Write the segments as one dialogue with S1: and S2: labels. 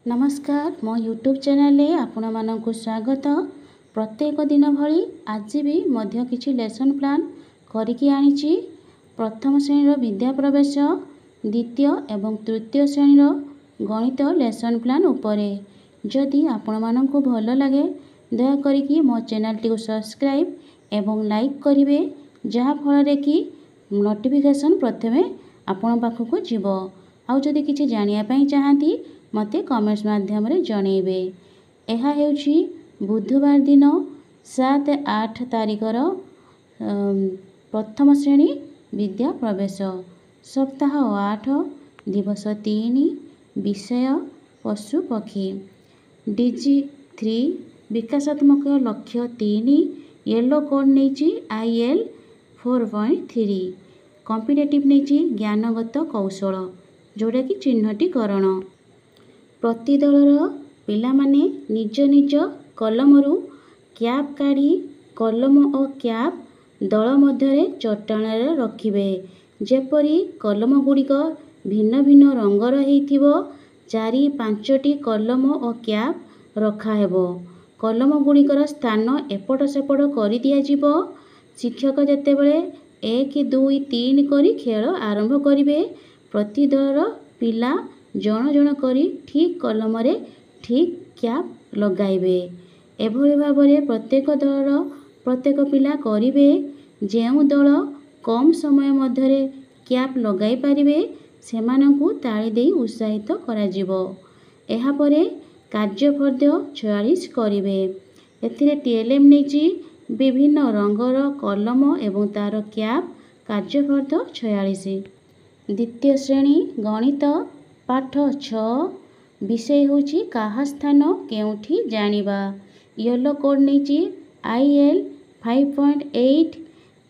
S1: नमस्कार मो YouTube channel रे आपण मानक स्वागत। प्रत्येक दिन भली आज भी मध्य किछि लेसन प्लान करिकी आनिछि। प्रथम श्रेणी विद्या प्रवेश, द्वितीय एवं तृतीय श्रेणी गणित लेसन प्लान उपरे। जदि आपण मानक भल लगे दया करिकी मो चैनल टी सब्सक्राइब एवं लाइक करिवे, जहा फल रे कि नोटिफिकेशन प्रथमे आपण पाखकु जीवो। आउ जदि किछि जानिया पई चाहंती मते कमेंट्स माध्यम रे जणेबे। एहा हेउछि बुधवार दिन 7-8 तारिखर प्रथम श्रेणी विद्या प्रवेश, सप्ताह 8, दिवस 3, विषय पशु पक्षी, DG 3 विकासात्मक लक्ष्य 3, येलो कोड नेछि IL 4.3, कॉम्पिटिटिव नेछि ज्ञानगत कौशल जोड़ा कि चिन्हटीकरण। प्रति दलर पिला माने निज निज कलमरू क्याप काढ़ी कलम और क्याप दल मध्य चट्टाण रखिबे। जेपरी कलम गुड़िक भिन्न भिन्न रंगर हेइथिबो 4-5टी कलम और क्याप रखाहेबो। कलम गुड़िकर स्थान एपट सेपट कर दिया जिवो। शिक्षक जेतेबेले 1, 2, 3 करी खेल आरंभ करिवे। प्रति दलर पिला जण जण करी ठीक कलम रे ठीक क्याप लगाइबे। एभली भाबरे प्रत्येक दलर प्रत्येक पिला करिवे। जेउ दल कम समय मध्यरे क्याप लगाई पारिबे सेमानंकु ताली देई उत्साहित करा जिवो। एहा परे कार्यफर्द 46 करिवे। एथिरे TLM नेछि विभिन्न रंगर कलम एवं तार क्याप। कार्यफर्द 46। द्वितीय श्रेणी गणित पाठ 6 विषय होछि काहा स्थान केउठी जानिबा। येलो कोड नेछि IL 5.8,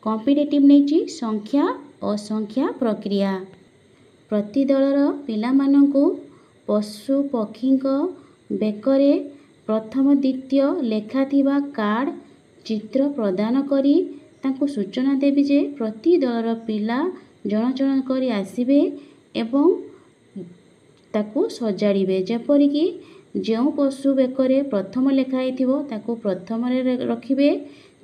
S1: कॉम्पिटिटिव नेछि संख्या और संख्या प्रक्रिया। प्रति दलर पिला मानंकु पशु पक्षीक बेकरे प्रथम द्वितीय लेखा थिबा कार्ड चित्र प्रदान करी तांकु सूचना देबी जे प्रति दलर पिला जण जण करी आसीबे एवं ताकू सजाड़िबे। जेपरि कि जो पशु बेकरे प्रथम लेखाई थिबो ताकू प्रथम रे रखिबे,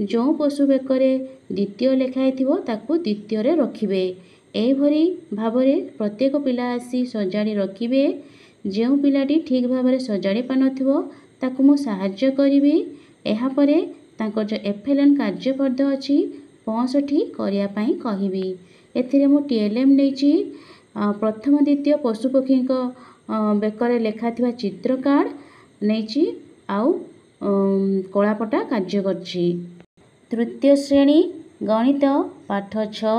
S1: जो पशु बेकरे द्वितीय लेखाई थिबो ताकू द्वितीय रे रखिबे। एई भरी भाबरे प्रत्येक पिला आसी सजाड़ी रखिबे। जो पिलाटी ठीक भाबरे सजाड़ी पानथिबो ताकू मु सहाय्य करिवि। एहा परे तांकर जो FLN कार्यफर्द अछि 65 करिया पई कहिबि। एथिरे मु TLM नेछि प्रथम द्वितीय पशुपक्षी बेकरे लेखा थिबा चित्र कार्ड नेछि आउ कलापटा कार्य करछि। तृतीय श्रेणी गणित पाठ 6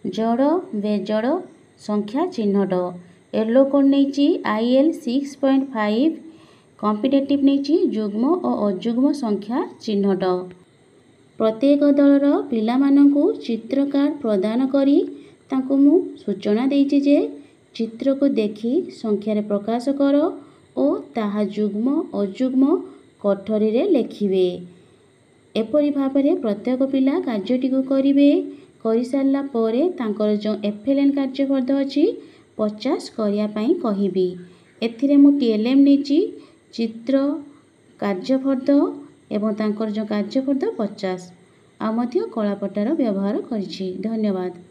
S1: जड़ बेजड़ संख्या चिन्हट। येलो कोड नेछि IL 6.5, कॉम्पिटिटिव नेछि युग्म और अयुग्म संख्या चिन्हट। प्रत्येक दलर पिला मानंकु चित्र कार्ड प्रदान करी तांकु मु सूचना देइछि जे चित्र को देखी संख्यारे प्रकाश कर और ताहा युग्म अयुग्म कठरी रे लेखिबे। एपरि भाबरे प्रत्येक पिला कार्यटी को करिवे। करि सारला परे तांकर जो FLN कार्यफर्द अछि 50 करिया पई कहिबि। एथिरे मु TLM नेछि चित्र कार्यफर्द एवं तांकर जो कार्यफर्द 50 आ मध्य कलापटार व्यवहार करिछि। धन्यवाद।